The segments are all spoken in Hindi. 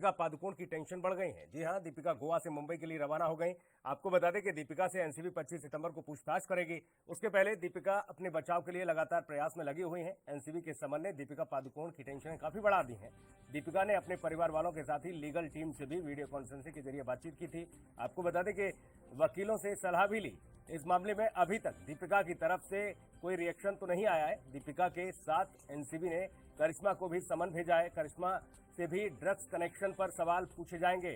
दीपिका पादुकोण की टेंशन बढ़ गई है। जी हां, दीपिका गोवा से मुंबई के लिए रवाना हो गई। आपको बता दें कि दीपिका से एनसीबी 25 सितंबर को पूछताछ करेगी। उसके पहले दीपिका अपने बचाव के लिए लगातार प्रयास में लगी हुई हैं। एनसीबी के समन ने दीपिका पादुकोण की टेंशन काफी बढ़ा दी है। दीपिका ने अपने परिवार वालों के साथ ही लीगल टीम से भी वीडियो कॉन्फ्रेंसिंग के जरिए बातचीत की थी। आपको बता दें कि वकीलों से सलाह भी ली। इस मामले में अभी तक दीपिका की तरफ से कोई रिएक्शन तो नहीं आया है। दीपिका के साथ एनसीबी ने करिश्मा को भी समन भेजा है। करिश्मा से भी ड्रग्स कनेक्शन पर सवाल पूछे जाएंगे।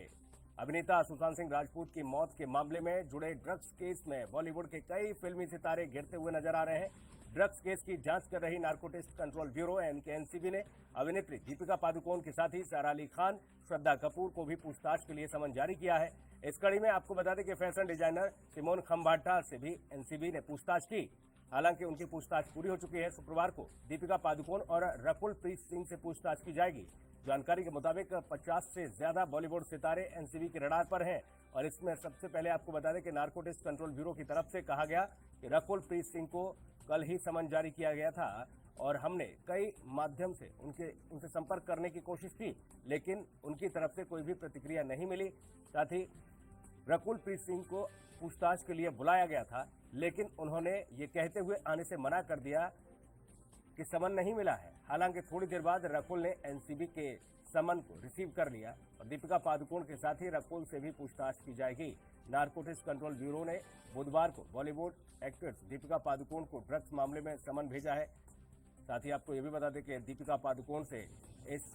अभिनेता सुशांत सिंह राजपूत की मौत के मामले में जुड़े ड्रग्स केस में बॉलीवुड के कई फिल्मी सितारे घिरते हुए नजर आ रहे हैं। ड्रग्स केस की जांच कर रही नारकोटिक्स कंट्रोल ब्यूरो एनसीबी ने अभिनेत्री दीपिका पादुकोण के साथ ही सारा अली खान, श्रद्धा कपूर को भी पूछताछ के लिए समन जारी किया है। इस कड़ी में आपको बता दें कि फैशन डिजाइनर सिमोन खंबाटा से भी एनसीबी ने पूछताछ की। हालांकि उनकी पूछताछ पूरी हो चुकी है। शुक्रवार को दीपिका पादुकोण और रकुल प्रीत सिंह से पूछताछ की जाएगी। जानकारी के मुताबिक 50 से ज्यादा बॉलीवुड सितारे एनसीबी के रडार पर हैं और इसमें सबसे पहले आपको बता दें कि नारकोटिक्स कंट्रोल ब्यूरो की तरफ से कहा गया कि रकुल प्रीत सिंह को कल ही समन जारी किया गया था और हमने कई माध्यम से उनसे संपर्क करने की कोशिश की, लेकिन उनकी तरफ से कोई भी प्रतिक्रिया नहीं मिली। साथ ही रकुल प्रीत सिंह को पूछताछ के लिए बुलाया गया था, लेकिन उन्होंने ये कहते हुए आने से मना कर दिया कि समन नहीं मिला है। हालांकि थोड़ी देर बाद रकुल ने एनसीबी के समन को रिसीव कर लिया और दीपिका पादुकोण के साथ ही रकुल से भी पूछताछ की जाएगी। नारकोटिक्स कंट्रोल ब्यूरो ने बुधवार को बॉलीवुड एक्ट्रेस दीपिका पादुकोण को ड्रग्स मामले में समन भेजा है। साथ ही आपको यह भी बता दें कि दीपिका पादुकोण से इस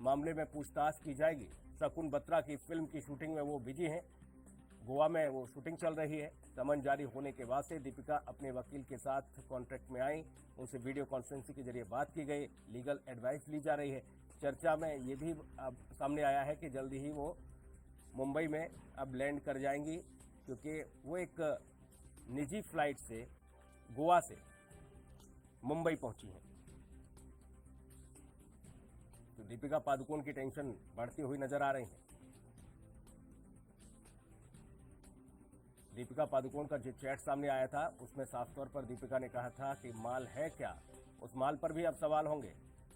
मामले में पूछताछ की जाएगी। शकुन बत्रा की फिल्म की शूटिंग में वो बिजी हैं। गोवा में वो शूटिंग चल रही है। समन जारी होने के बाद से दीपिका अपने वकील के साथ कॉन्ट्रैक्ट में आई। उनसे वीडियो कॉन्फ्रेंसिंग के जरिए बात की गई, लीगल एडवाइस ली जा रही है। चर्चा में ये भी अब सामने आया है कि जल्दी ही वो मुंबई में अब लैंड कर जाएंगी, क्योंकि वो एक निजी फ्लाइट से गोवा से मुंबई पहुंची हैं। तो दीपिका पादुकोण की टेंशन बढ़ती हुई नजर आ रही है। दीपिका पादुकोण का जो चैट सामने आया था उसमें साफ तौर पर दीपिका ने कहा था कि माल है क्या, उस माल पर भी अब सवाल होंगे।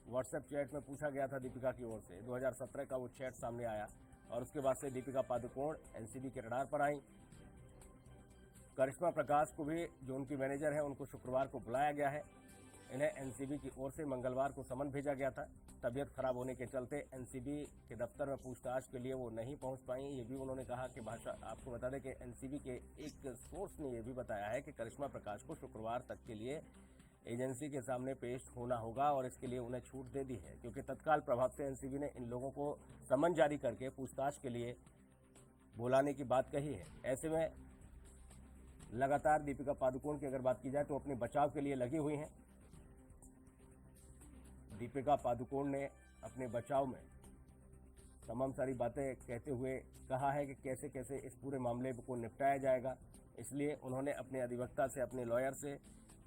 व्हाट्सएप चैट में पूछा गया था दीपिका की ओर से। 2017 का वो चैट सामने आया और उसके बाद से दीपिका पादुकोण एनसीबी के रडार पर आई। करिश्मा प्रकाश को भी, जो उनकी मैनेजर है, उनको शुक्रवार को बुलाया गया है। इन्हें एनसीबी की ओर से मंगलवार को समन भेजा गया था। तबीयत खराब होने के चलते एनसीबी के दफ्तर में पूछताछ के लिए वो नहीं पहुंच पाई। ये भी उन्होंने कहा कि आपको बता दें कि एनसीबी के एक सोर्स ने यह भी बताया है कि करिश्मा प्रकाश को शुक्रवार तक के लिए एजेंसी के सामने पेश होना होगा और इसके लिए उन्हें छूट दे दी है, क्योंकि तत्काल प्रभाव से एनसीबी ने इन लोगों को समन जारी करके पूछताछ के लिए बुलाने की बात कही है। ऐसे में लगातार दीपिका पादुकोण की अगर बात की जाए तो अपने बचाव के लिए लगी हुई हैं। दीपिका पादुकोण ने अपने बचाव में तमाम सारी बातें कहते हुए कहा है कि कैसे कैसे इस पूरे मामले को निपटाया जाएगा। इसलिए उन्होंने अपने अधिवक्ता से, अपने लॉयर से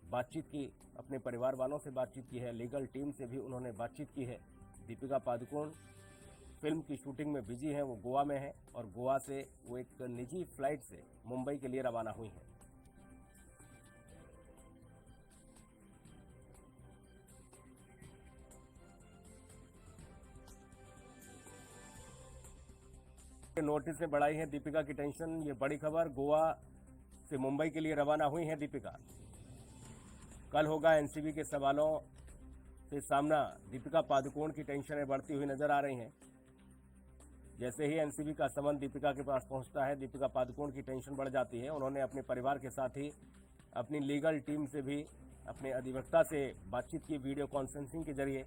बातचीत की, अपने परिवार वालों से बातचीत की है, लीगल टीम से भी उन्होंने बातचीत की है। दीपिका पादुकोण फिल्म की शूटिंग में बिजी हैं, वो गोवा में है और गोवा से वो एक निजी फ्लाइट से मुंबई के लिए रवाना हुई हैं। नोटिस ने बढ़ाई है दीपिका की टेंशन। ये बड़ी खबर, गोवा से मुंबई के लिए रवाना हुई हैं दीपिका। कल होगा एनसीबी के सवालों से सामना। दीपिका पादुकोण की टेंशनें बढ़ती हुई नजर आ रही हैं। जैसे ही एनसीबी का समन दीपिका के पास पहुंचता है, दीपिका पादुकोण की टेंशन बढ़ जाती है। उन्होंने अपने परिवार के साथ ही अपनी लीगल टीम से भी, अपने अधिवक्ता से बातचीत की वीडियो कॉन्फ्रेंसिंग के जरिए,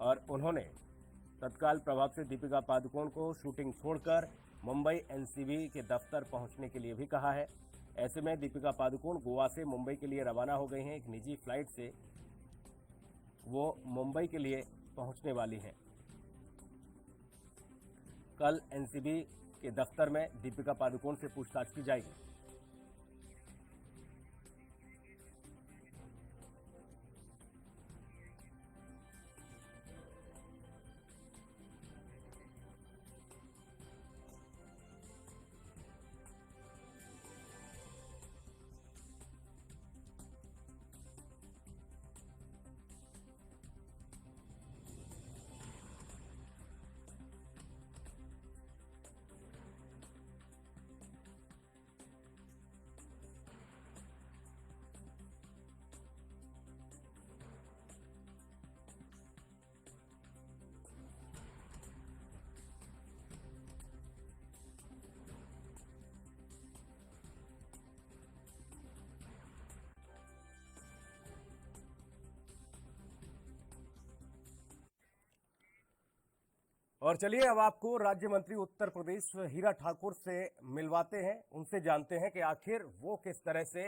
और उन्होंने तत्काल प्रभाव से दीपिका पादुकोण को शूटिंग छोड़कर मुंबई एनसीबी के दफ्तर पहुंचने के लिए भी कहा है। ऐसे में दीपिका पादुकोण गोवा से मुंबई के लिए रवाना हो गई हैं। एक निजी फ्लाइट से वो मुंबई के लिए पहुंचने वाली हैं। कल एनसीबी के दफ्तर में दीपिका पादुकोण से पूछताछ की जाएगी। और चलिए अब आपको राज्य मंत्री उत्तर प्रदेश हीरा ठाकुर से मिलवाते हैं, उनसे जानते हैं कि आखिर वो किस तरह से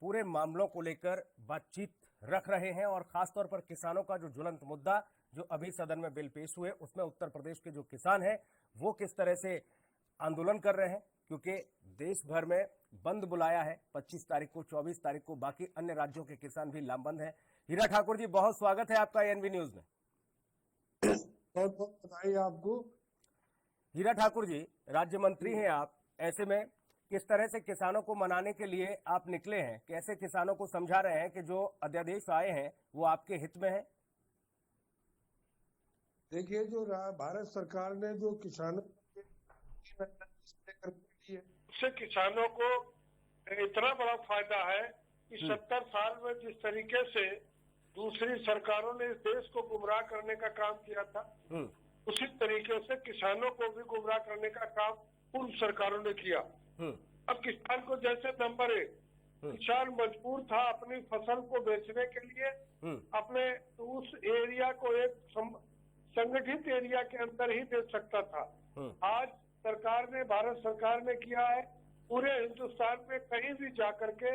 पूरे मामलों को लेकर बातचीत रख रहे हैं और खासतौर पर किसानों का जो ज्वलंत मुद्दा जो अभी सदन में बिल पेश हुए उसमें उत्तर प्रदेश के जो किसान हैं वो किस तरह से आंदोलन कर रहे हैं, क्योंकि देश भर में बंद बुलाया है 25 तारीख को, 24 तारीख को बाकी अन्य राज्यों के किसान भी लामबंद हैं। हीरा ठाकुर जी, बहुत स्वागत है आपका एएनबी न्यूज में। बहुत बहुत बधाई आपको। हीरा ठाकुर जी, राज्य मंत्री हैं आप, ऐसे में किस तरह से किसानों को मनाने के लिए आप निकले हैं, कैसे किसानों को समझा रहे हैं कि जो अध्यादेश आए हैं वो आपके हित में है? देखिए, जो भारत सरकार ने जो किसानों उससे किसानों को इतना बड़ा फायदा है कि 70 साल में जिस तरीके से दूसरी सरकारों ने इस देश को गुमराह करने का काम किया था, उसी तरीके से किसानों को भी गुमराह करने का काम पूर्व सरकारों ने किया। अब किसान को जैसे नंबर 1 किसान मजबूर था अपनी फसल को बेचने के लिए, अपने उस एरिया को एक संगठित एरिया के अंदर ही बेच सकता था। आज सरकार ने, भारत सरकार ने किया है, पूरे हिंदुस्तान में कहीं भी जाकर के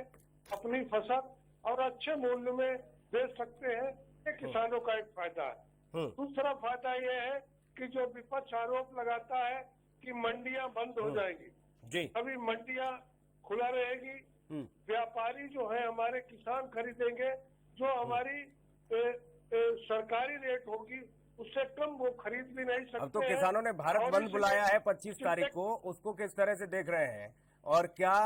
अपनी फसल और अच्छे मूल्य में बेच सकते हैं। ये किसानों का एक फायदा है। दूसरा फायदा ये है कि जो विपक्ष आरोप लगाता है कि मंडियां बंद हो जाएंगी, अभी मंडियां खुला रहेगी, व्यापारी जो है हमारे किसान खरीदेंगे, जो हमारी सरकारी रेट होगी उससे कम वो खरीद भी नहीं सकते। अब तो किसानों ने भारत बंद बुलाया है 25 तारीख को, उसको किस तरह से देख रहे हैं और क्या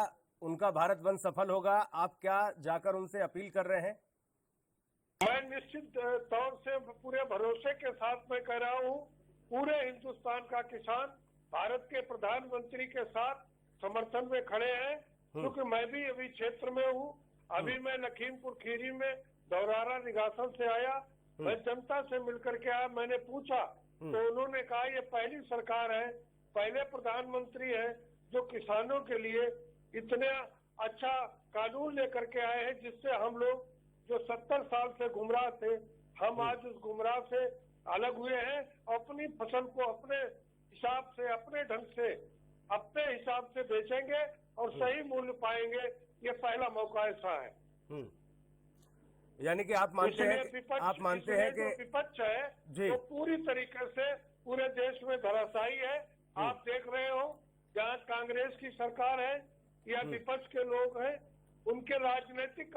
उनका भारत बंद सफल होगा? आप क्या जाकर उनसे अपील कर रहे हैं? मैं निश्चित तौर से पूरे भरोसे के साथ मैं कह रहा हूँ, पूरे हिंदुस्तान का किसान भारत के प्रधानमंत्री के साथ समर्थन में खड़े हैं, क्योंकि मैं भी अभी क्षेत्र में हूँ। अभी मैं लखीमपुर खीरी में दौरारा निगासन से आया, मैं जनता से मिलकर के आया। मैंने पूछा तो उन्होंने कहा ये पहली सरकार है, पहले प्रधानमंत्री है जो किसानों के लिए इतने अच्छा कानून लेकर के आए हैं, जिससे हम लोग जो 70 साल से गुमराह थे, हम आज उस गुमराह से अलग हुए हैं। अपनी फसल को अपने हिसाब से, अपने ढंग से, अपने हिसाब से बेचेंगे और सही मूल्य पाएंगे। ये पहला मौका ऐसा है। यानी कि आप मानते हैं कि विपक्ष है जो पूरी तरीके से पूरे देश में धराशायी है। आप देख रहे हो, जहाँ कांग्रेस की सरकार है या विपक्ष के लोग हैं, उनके राजनीतिक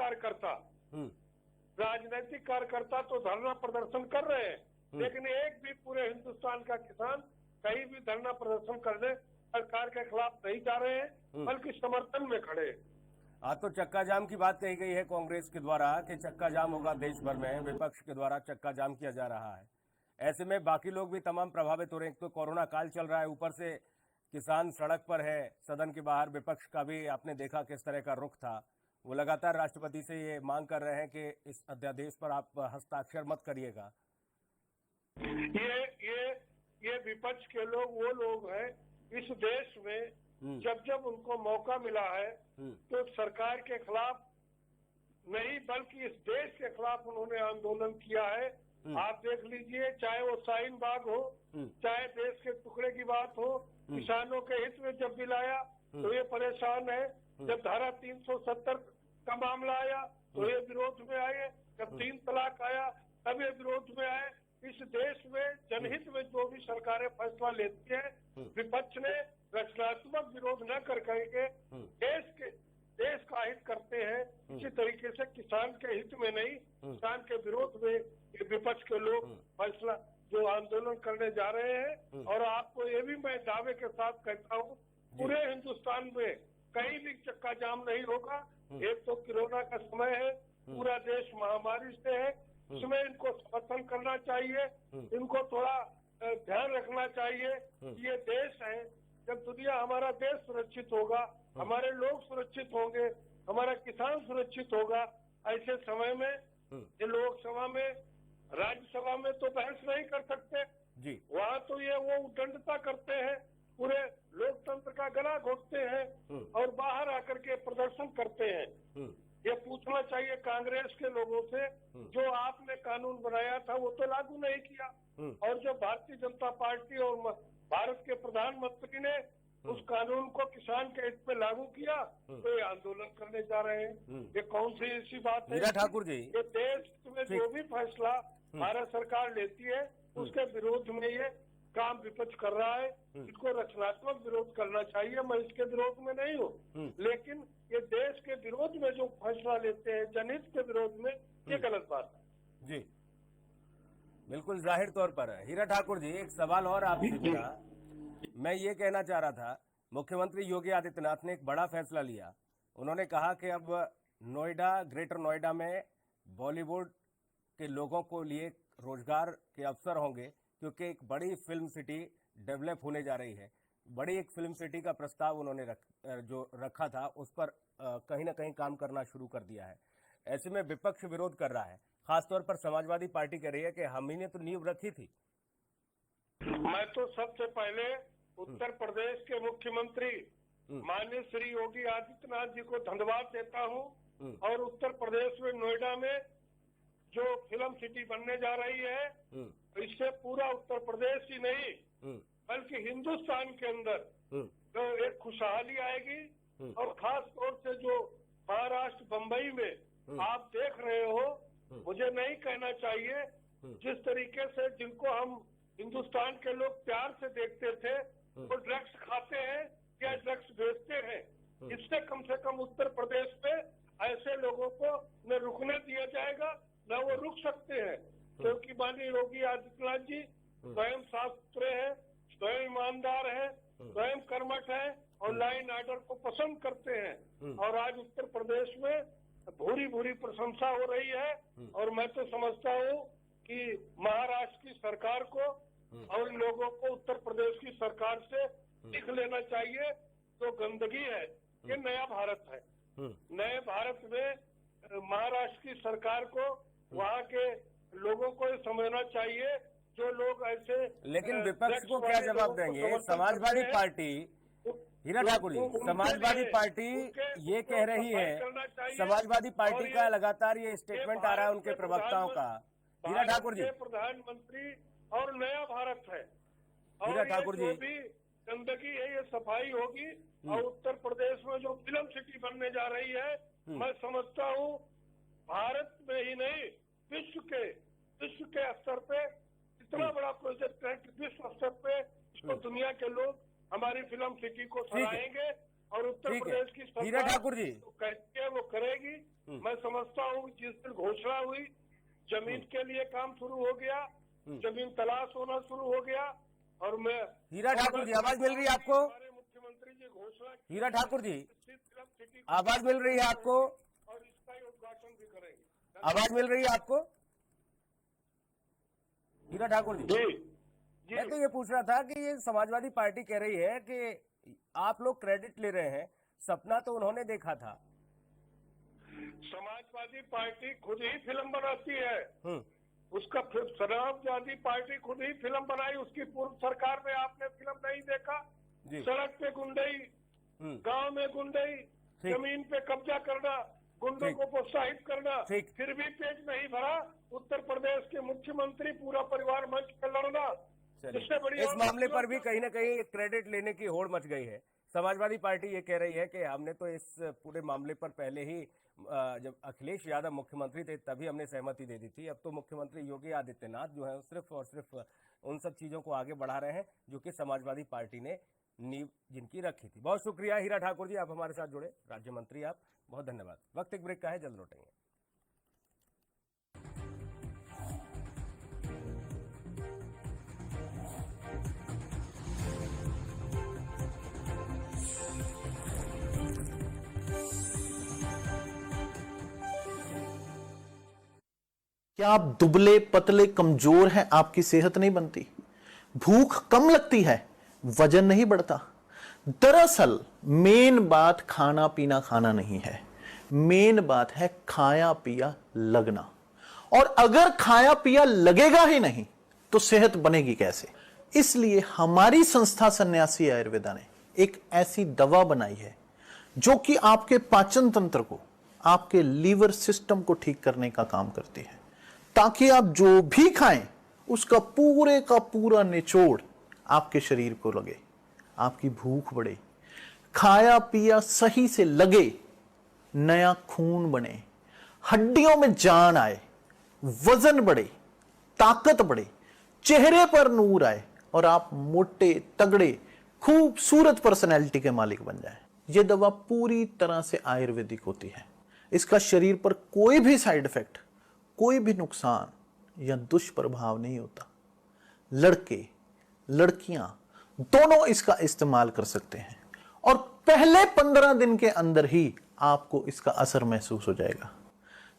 कार्यकर्ता तो धरना प्रदर्शन कर रहे हैं, लेकिन एक भी पूरे हिंदुस्तान का किसान कहीं भी धरना प्रदर्शन करने सरकार के खिलाफ नहीं जा रहे हैं, बल्कि समर्थन में खड़े हैं। आज तो चक्का जाम की बात कही गई है कांग्रेस के द्वारा कि चक्का जाम होगा देश भर में, विपक्ष के द्वारा चक्का जाम किया जा रहा है। ऐसे में बाकी लोग भी तमाम प्रभावित हो रहे हैं। एक तो कोरोना काल चल रहा है, ऊपर से किसान सड़क पर है, सदन के बाहर विपक्ष का भी आपने देखा किस तरह का रुख था। वो लगातार राष्ट्रपति से ये मांग कर रहे हैं कि इस अध्यादेश पर आप हस्ताक्षर मत करिएगा। ये विपक्ष के लोग वो लोग हैं इस देश में, जब उनको मौका मिला है तो सरकार के खिलाफ नहीं बल्कि इस देश के खिलाफ उन्होंने आंदोलन किया है। आप देख लीजिए, चाहे वो शाहीन बाग हो, चाहे देश के टुकड़े की बात हो, किसानों के हित में जब बिल आया तो ये परेशान है। जब धारा 370 का मामला आया तो ये विरोध में आए, जब 3 तलाक आया तब ये विरोध में आए। इस देश में जनहित में जो भी सरकारें फैसला लेती है, विपक्ष ने रचनात्मक विरोध न कर करके देश का हित करते हैं। इसी तरीके से किसान के हित में नहीं, किसान के विरोध में ये विपक्ष के लोग फैसला जो आंदोलन करने जा रहे हैं। और आपको ये भी मैं दावे के साथ कहता हूँ, पूरे हिंदुस्तान में कहीं भी चक्का जाम नहीं होगा। एक तो कोरोना का समय है, पूरा देश महामारी से है, इसमें इनको समर्थन करना चाहिए, इनको थोड़ा ध्यान रखना चाहिए। ये देश है, जब दुनिया, हमारा देश सुरक्षित होगा, हमारे लोग सुरक्षित होंगे, हमारा किसान सुरक्षित होगा। ऐसे समय में ये लोकसभा में, राज्यसभा में तो बहस नहीं कर सकते जी, वहाँ तो ये वो उद्दंडता करते हैं, पूरे लोकतंत्र का गला घोटते हैं और बाहर आकर के प्रदर्शन करते हैं। ये पूछना चाहिए कांग्रेस के लोगों से, जो आपने कानून बनाया था वो तो लागू नहीं किया, और जो भारतीय जनता पार्टी और भारत के प्रधानमंत्री ने उस कानून को किसान के हित में लागू किया, तो ये आंदोलन करने जा रहे हैं। ये कौन सी ऐसी बात है? हीरा ठाकुर जी, ये देश में जो भी फैसला भारत सरकार लेती है उसके विरोध में ये काम विपक्ष कर रहा है। इसको रचनात्मक विरोध करना चाहिए, मैं इसके विरोध में नहीं हूँ, लेकिन ये देश के विरोध में जो फैसला लेते हैं, जनहित के विरोध में, ये गलत बात है। जी बिल्कुल जाहिर तौर पर। हीरा ठाकुर जी, एक सवाल और आपसे मेरा, मैं ये कहना चाह रहा था, मुख्यमंत्री योगी आदित्यनाथ ने एक बड़ा फैसला लिया। उन्होंने कहा कि अब नोएडा, ग्रेटर नोएडा में बॉलीवुड के लोगों को लिए रोजगार के अवसर होंगे, क्योंकि एक बड़ी फिल्म सिटी डेवलप होने जा रही है। बड़ी एक फिल्म सिटी का प्रस्ताव उन्होंने रखा था, उस पर कहीं ना कहीं काम करना शुरू कर दिया है। ऐसे में विपक्ष विरोध कर रहा है, खासतौर पर समाजवादी पार्टी कह रही है कि हम ही ने तो नींव रखी थी। मैं तो सबसे पहले उत्तर प्रदेश के मुख्यमंत्री माननीय श्री योगी आदित्यनाथ जी को धन्यवाद देता हूं, और उत्तर प्रदेश में नोएडा में जो फिल्म सिटी बनने जा रही है, इससे पूरा उत्तर प्रदेश ही नहीं बल्कि हिंदुस्तान के अंदर तो एक खुशहाली आएगी। और खास तौर से जो महाराष्ट्र, बम्बई में आप देख रहे हो, मुझे नहीं कहना चाहिए, जिस तरीके से जिनको हम हिंदुस्तान के लोग प्यार से देखते थे, वो ड्रग्स खाते हैं या ड्रग्स बेचते हैं। इससे कम से कम उत्तर प्रदेश में ऐसे लोगों को न रुकने दिया जाएगा, न वो रुक सकते हैं, क्योंकि माननीय योगी आदित्यनाथ जी स्वयं साफ सुथरे हैं, स्वयं ईमानदार हैं, स्वयं कर्मठ हैं और लॉ एंड ऑर्डर को पसंद करते हैं। और आज उत्तर प्रदेश में भूरी भूरी प्रशंसा हो रही है, और मैं तो समझता हूँ कि महाराष्ट्र की सरकार को और इन लोगों को उत्तर प्रदेश की सरकार से सीख लेना चाहिए। जो गंदगी है, ये नया भारत है। नए भारत में महाराष्ट्र की सरकार को, वहाँ के लोगों को समझना चाहिए, जो लोग ऐसे। लेकिन विपक्ष को क्या जवाब देंगे? समाजवादी पार्टी, हीरा ठाकुर जी, समाजवादी पार्टी ये कह रही है, समाजवादी पार्टी का लगातार ये स्टेटमेंट आ रहा है उनके प्रवक्ताओं का। हीरा ठाकुर जी, प्रधानमंत्री और नया भारत है, हीरा ठाकुर जी, भी गंदगी है ये सफाई होगी। और उत्तर प्रदेश में जो फिल्म सिटी बनने जा रही है, मैं समझता हूँ भारत में ही नहीं विश्व के स्तर पे इतना बड़ा प्रोजेक्ट है कि विश्व स्तर पे इसको दुनिया के लोग हमारी फिल्म सिटी को सराहेंगे, और उत्तर प्रदेश की सरकार हीरा ठाकुर जी कहती है वो करेगी। मैं समझता हूँ जिस दिन घोषणा हुई, जमीन के लिए काम शुरू हो गया, जमीन तलाश होना शुरू हो गया, और मैं हीरा ठाकुर जी, आवाज मिल रही है आपको? हमारे मुख्यमंत्री जी घोषणा, हीरा ठाकुर जी, आवाज मिल रही है आपको? और इसका उद्घाटन भी करेंगे। आवाज मिल रही है आपको हीरा ठाकुर जी? जी, मैं तो ये पूछ रहा था कि ये समाजवादी पार्टी कह रही है कि आप लोग क्रेडिट ले रहे हैं, सपना तो उन्होंने देखा था। समाजवादी पार्टी खुद ही फिल्म बनाती है, उसका समाजवादी पार्टी खुद ही फिल्म बनाई। उसकी पूर्व सरकार में आपने फिल्म नहीं देखा? सड़क पे गुंडई, गांव में गुंडई, जमीन पे कब्जा करना, गुंडों को प्रोत्साहित करना, फिर भी पेट नहीं भरा। उत्तर प्रदेश के मुख्यमंत्री पूरा परिवार मंच पर लड़ना, इससे बड़ी इस मामले पर भी कहीं ना कहीं क्रेडिट लेने की होड़ मच गई है। समाजवादी पार्टी ये कह रही है कि हमने तो इस पूरे मामले पर पहले ही, जब अखिलेश यादव मुख्यमंत्री थे तभी हमने सहमति दे दी थी। अब तो मुख्यमंत्री योगी आदित्यनाथ जो है सिर्फ और सिर्फ उन सब चीजों को आगे बढ़ा रहे हैं जो कि समाजवादी पार्टी ने नींव जिनकी रखी थी। बहुत शुक्रिया हीरा ठाकुर जी, आप हमारे साथ जुड़े, राज्य मंत्री आप, बहुत धन्यवाद। वक्त एक ब्रेक का है, जल्द लौटेंगे। क्या आप दुबले पतले कमजोर हैं? आपकी सेहत नहीं बनती, भूख कम लगती है, वजन नहीं बढ़ता? दरअसल मेन बात खाना पीना खाना नहीं है, मेन बात है खाया पिया लगना। और अगर खाया पिया लगेगा ही नहीं तो सेहत बनेगी कैसे? इसलिए हमारी संस्था सन्यासी आयुर्वेदा ने एक ऐसी दवा बनाई है जो कि आपके पाचन तंत्र को आपके लीवर सिस्टम को ठीक करने का काम करती है, ताकि आप जो भी खाएं उसका पूरे का पूरा निचोड़ आपके शरीर को लगे, आपकी भूख बढ़े, खाया पिया सही से लगे, नया खून बने, हड्डियों में जान आए, वजन बढ़े, ताकत बढ़े, चेहरे पर नूर आए और आप मोटे तगड़े खूबसूरत पर्सनैलिटी के मालिक बन जाएं। यह दवा पूरी तरह से आयुर्वेदिक होती है। इसका शरीर पर कोई भी साइड इफेक्ट, कोई भी नुकसान या दुष्प्रभाव नहीं होता। लड़के लड़कियां दोनों इसका इस्तेमाल कर सकते हैं और पहले 15 दिन के अंदर ही आपको इसका असर महसूस हो जाएगा।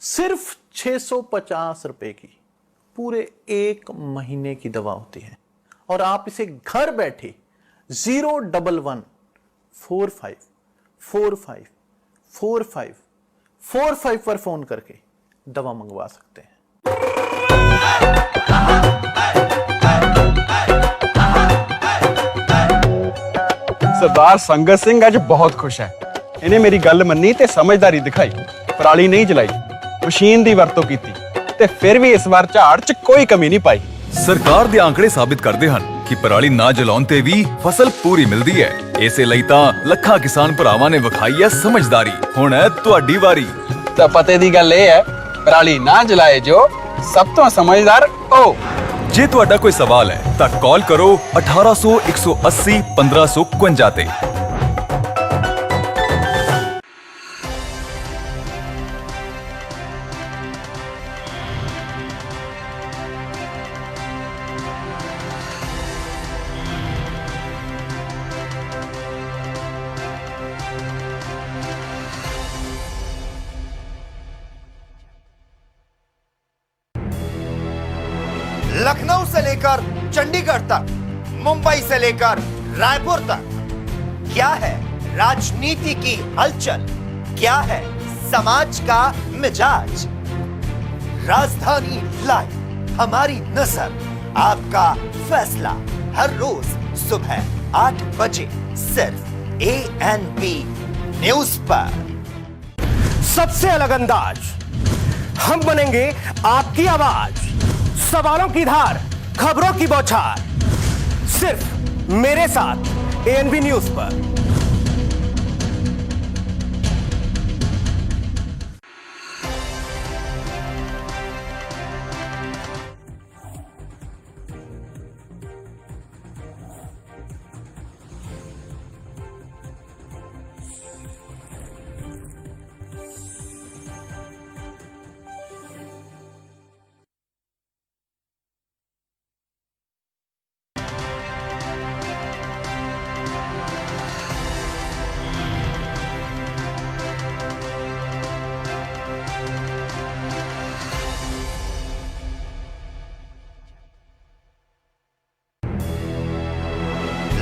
सिर्फ 650 रुपए की पूरे 1 महीने की दवा होती है और आप इसे घर बैठे 01145454545 पर फोन करके दवा मंगवा सकते हैं। सरदार संगत सिंह अज बहुत खुश है। इन्हें मेरी गल मन्नी ते समझदारी दिखाई, पराली नहीं जलाई, मशीन दी वरतों कीती ते फिर भी इस बार झाड़ च कोई कमी नहीं पाई। सरकार ਦੇ ਆંકੜੇ ਸਾਬਿਤ ਕਰਦੇ ਹਨ ਕਿ ਪਰਾਲੀ ਨਾ ਜਲਾਉਣ ਤੇ ਵੀ ਫਸਲ ਪੂਰੀ ਮਿਲਦੀ ਹੈ। ਇਸੇ ਲਈ ਤਾਂ ਲੱਖਾਂ ਕਿਸਾਨ ਭਰਾਵਾਂ ਨੇ ਵਿਖਾਈ ਹੈ ਸਮਝਦਾਰੀ। ਹੁਣ ਹੈ ਤੁਹਾਡੀ ਵਾਰੀ। ਤਾਂ ਪਤੇ ਦੀ ਗੱਲ ਇਹ ਹੈ, ਪਰਾਲੀ ਨਾ ਜਲਾਏ ਜੋ ਸਭ ਤੋਂ ਸਮਝਦਾਰ ਉਹ। ਜੇ ਤੁਹਾਡਾ ਕੋਈ ਸਵਾਲ ਹੈ ਤਾਂ ਕਾਲ ਕਰੋ 1800 180 1552 ਤੇ। लखनऊ से लेकर चंडीगढ़ तक, मुंबई से लेकर रायपुर तक, क्या है राजनीति की हलचल, क्या है समाज का मिजाज। राजधानी लाइव, हमारी नजर, आपका फैसला, हर रोज सुबह 8 बजे सिर्फ ANP न्यूज पर। सबसे अलग अंदाज, हम बनेंगे आपकी आवाज, सवालों की धार, खबरों की बौछार, सिर्फ मेरे साथ ANP न्यूज पर।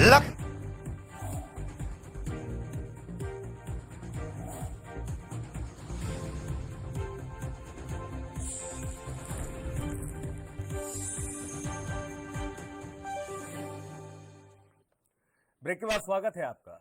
लख ब्रेक के बाद स्वागत है आपका।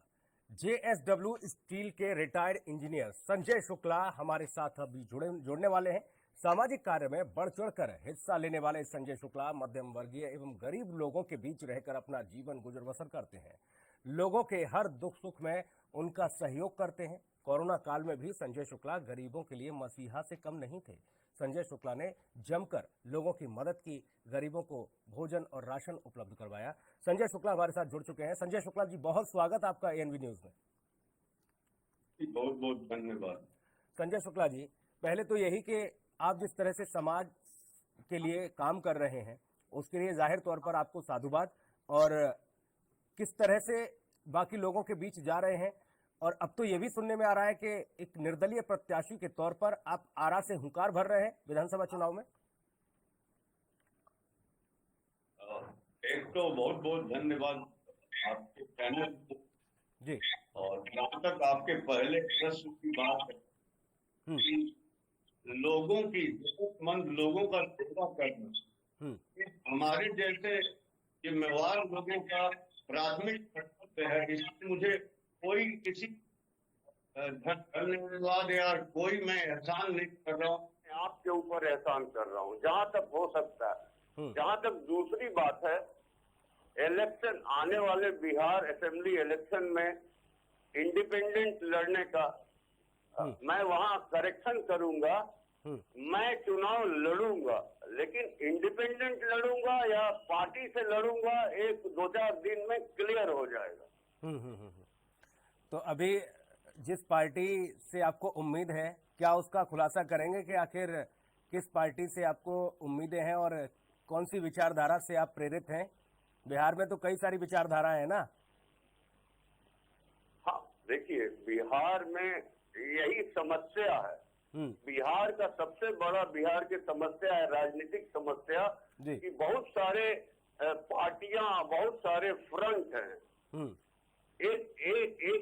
JSW स्टील के रिटायर्ड इंजीनियर संजय शुक्ला हमारे साथ अभी जुड़ने वाले हैं। सामाजिक कार्य में बढ़ चढ़कर हिस्सा लेने वाले संजय शुक्ला मध्यम वर्गीय एवं गरीब लोगों के बीच रहकर अपना जीवन गुजर बसर करते हैं। लोगों के हर दुख सुख में उनका सहयोग करते हैं। कोरोना काल में भी संजय शुक्ला गरीबों के लिए मसीहा से कम नहीं थे। संजय शुक्ला ने जमकर लोगों की मदद की, गरीबों को भोजन और राशन उपलब्ध करवाया। संजय शुक्ला हमारे साथ जुड़ चुके हैं। संजय शुक्ला जी, बहुत स्वागत आपका ANP न्यूज में। बहुत बहुत धन्यवाद। संजय शुक्ला जी, पहले तो यही कि आप जिस तरह से समाज के लिए काम कर रहे हैं उसके लिए जाहिर तौर पर आपको साधुवाद, और किस तरह से बाकी लोगों के बीच जा रहे हैं। और अब तो ये भी सुनने में आ रहा है कि एक निर्दलीय प्रत्याशी के तौर पर आप आरा से हुंकार भर रहे हैं विधानसभा चुनाव में। एक तो बहुत बहुत धन्यवाद आपके चैनल को जी। और जहाँ तक आपके पहले प्रश्न की बात है कि लोगों की जरूरतमंद लोगों का सेवा करना हमारे जैसे जिम्मेवार लोगों का प्राथमिक कर्तव्य है। इसमें मुझे कोई किसी धन्यवाद यार, कोई मैं एहसान नहीं कर रहा हूँ, आपके ऊपर एहसान कर रहा हूँ जहाँ तक हो सकता है। जहाँ तक दूसरी बात है, इलेक्शन आने वाले बिहार असेंबली इलेक्शन में इंडिपेंडेंट लड़ने का मैं वहाँ करेक्शन करूंगा। मैं चुनाव लड़ूंगा, लेकिन इंडिपेंडेंट लड़ूंगा या पार्टी से लड़ूंगा, एक 2-4 दिन में क्लियर हो जाएगा। तो अभी जिस पार्टी से आपको उम्मीद है, क्या उसका खुलासा करेंगे कि आखिर किस पार्टी से आपको उम्मीदें हैं और कौन सी विचारधारा से आप प्रेरित हैं? बिहार में तो कई सारी विचारधाराएं हैं ना। हाँ, देखिए, बिहार में यही समस्या है। बिहार का सबसे बड़ा बिहार की समस्या है राजनीतिक समस्या कि बहुत सारे पार्टियां, बहुत सारे फ्रंट हैं। एक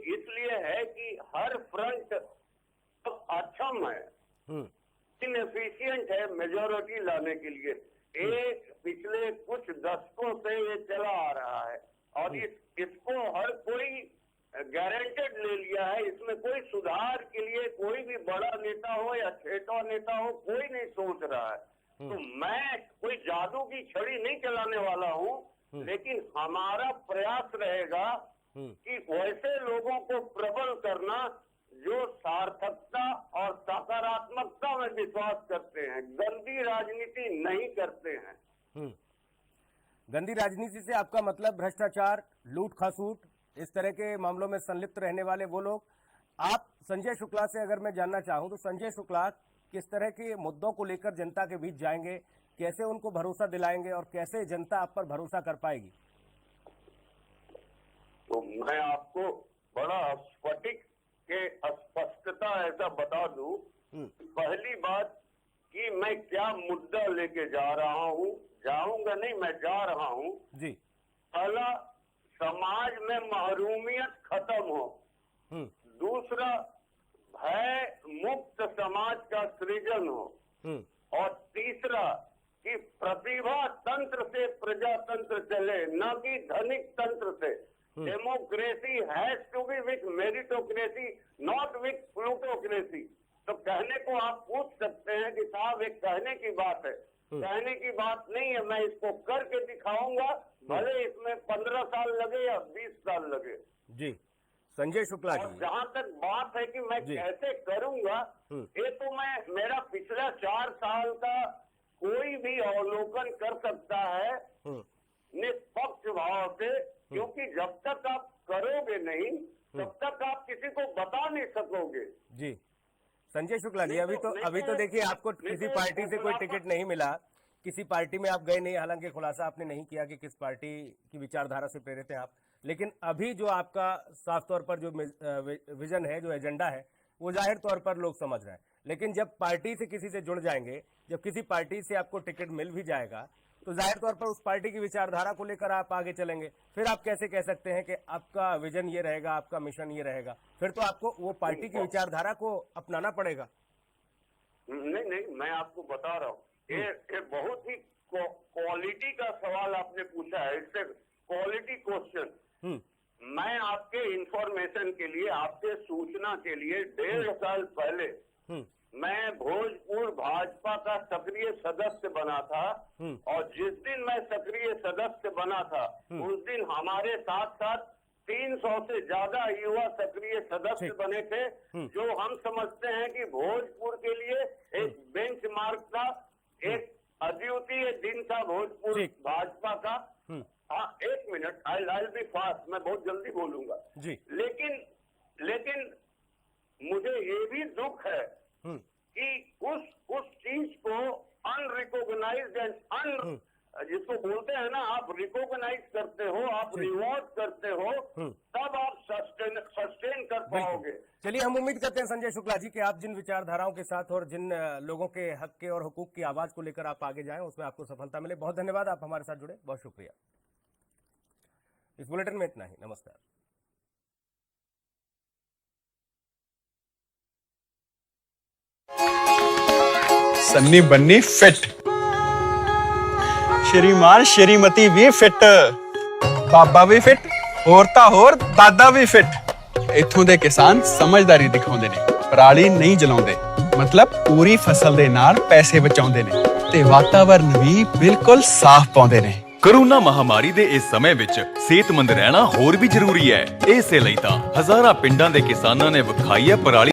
इसलिए है कि हर फ्रंट अक्षम है, इनएफिशिएंट है मेजोरिटी लाने के लिए। एक पिछले कुछ दशकों से ये चला आ रहा है और इसको हर कोई गारंटेड ले लिया है। इसमें कोई सुधार के लिए कोई भी बड़ा नेता हो या छोटा नेता हो, कोई नहीं सोच रहा है। तो मैं कोई जादू की छड़ी नहीं चलाने वाला हूँ, लेकिन हमारा प्रयास रहेगा कि वैसे लोगों को प्रबल करना जो सार्थकता और सकारात्मकता में विश्वास करते हैं, गंदी राजनीति नहीं करते हैं। गंदी राजनीति से आपका मतलब भ्रष्टाचार, लूट खसूट, इस तरह के मामलों में संलिप्त रहने वाले वो लोग। आप संजय शुक्ला से अगर मैं जानना चाहूं तो संजय शुक्ला किस तरह के मुद्दों को लेकर जनता के बीच जाएंगे, कैसे उनको भरोसा दिलाएंगे और कैसे जनता आप पर भरोसा कर पाएगी? तो मैं आपको बड़ा स्फटिक के स्पष्टता ऐसा बता दूं। पहली बात कि मैं क्या मुद्दा लेके जा रहा हूँ, जाऊंगा नहीं, मैं जा रहा हूँ जी। पहला, समाज में महरूमियत खत्म हो। दूसरा, भय मुक्त समाज का सृजन हो। और तीसरा कि प्रतिभा तंत्र से प्रजातंत्र चले, न कि धनिक तंत्र से। Democracy has to be with meritocracy, not with plutocracy. तो कहने को आप पूछ सकते हैं कि साहब एक कहने की बात है, कहने की बात नहीं है, मैं इसको करके दिखाऊंगा, भले इसमें 15 साल लगे या 20 साल लगे। जी, संजय शुक्ला जी, जहाँ तक बात है कि मैं कैसे करूंगा, ये तो मेरा पिछला 4 साल का कोई भी अवलोकन कर सकता है निष्पक्ष भाव से, क्योंकि जब तक आप करोगे नहीं तब तक आप किसी को बता नहीं सकोगे। जी संजय शुक्ला जी, अभी तो देखिए आपको किसी पार्टी से कोई टिकट नहीं मिला, किसी पार्टी में आप गए नहीं, हालांकि खुलासा आपने नहीं किया कि किस पार्टी की विचारधारा से प्रेरित हैं आप, लेकिन अभी जो आपका साफ तौर पर जो विजन है, जो एजेंडा है, वो जाहिर तौर पर लोग समझ रहे हैं। लेकिन जब पार्टी से किसी से जुड़ जाएंगे, जब किसी पार्टी से आपको टिकट मिल भी जाएगा, तो जाहिर तौर पर उस पार्टी की विचारधारा को लेकर आप आगे चलेंगे। फिर आप कैसे कह सकते हैं कि आपका विजन ये रहेगा, आपका मिशन ये रहेगा? फिर तो आपको वो पार्टी की विचारधारा को अपनाना पड़ेगा। नहीं, मैं आपको बता रहा हूँ, ये बहुत ही क्वालिटी का सवाल आपने पूछा है, इससे क्वालिटी क्वेश्चन। मैं आपके इंफॉर्मेशन के लिए, आपके सूचना के लिए 1.5 साल पहले मैं भोजपुर भाजपा का सक्रिय सदस्य बना था, और जिस दिन मैं सक्रिय सदस्य बना था उस दिन हमारे साथ साथ 300 से ज्यादा युवा सक्रिय सदस्य बने थे, जो हम समझते हैं कि भोजपुर के लिए एक बेंचमार्क था, एक अद्वितीय दिन था भोजपुर भाजपा का। हाँ, 1 मिनट, आई बी फास्ट, मैं बहुत जल्दी बोलूंगा जी। लेकिन मुझे ये भी दुख है कि उस चीज को अनरिकॉग्नाइज्ड एंड जिसको बोलते हैं ना, आप रिकॉग्नाइज करते हो, आप रिवॉर्ड करते हो, तब आप सस्टेन कर पाओगे। चलिए, हम उम्मीद करते हैं संजय शुक्ला जी कि आप जिन विचारधाराओं के साथ और जिन लोगों के हक के और हुकूक की आवाज को लेकर आप आगे जाएं, उसमें आपको सफलता मिले। बहुत धन्यवाद, आप हमारे साथ जुड़े, बहुत शुक्रिया। इस बुलेटिन में इतना ही, नमस्कार। सन्नी बन्नी फिट, श्रीमान श्रीमती भी फिट, बाबा भी फिट, होर ता होर दादा भी फिट। ਇੱਥੋਂ ਦੇ ਕਿਸਾਨ ਸਮਝਦਾਰੀ ਦਿਖਾਉਂਦੇ ਨੇ, ਪਰਾਲੀ ਨਹੀਂ ਜਲਾਉਂਦੇ, ਮਤਲਬ ਪੂਰੀ ਫਸਲ ਦੇ ਨਾਲ ਪੈਸੇ ਬਚਾਉਂਦੇ ਨੇ ਤੇ ਵਾਤਾਵਰਨ ਵੀ ਬਿਲਕੁਲ ਸਾਫ਼ ਪਾਉਂਦੇ ਨੇ। ਕਰੋਨਾ ਮਹਾਮਾਰੀ ਦੇ ਇਸ ਸਮੇਂ ਵਿੱਚ ਸਿਹਤਮੰਦ ਰਹਿਣਾ ਹੋਰ ਵੀ ਜ਼ਰੂਰੀ ਹੈ। ਇਸੇ ਲਈ ਤਾਂ ਹਜ਼ਾਰਾਂ ਪਿੰਡਾਂ ਦੇ ਕਿਸਾਨਾਂ ਨੇ ਵਿਖਾਈ ਹੈ ਪਰਾਲੀ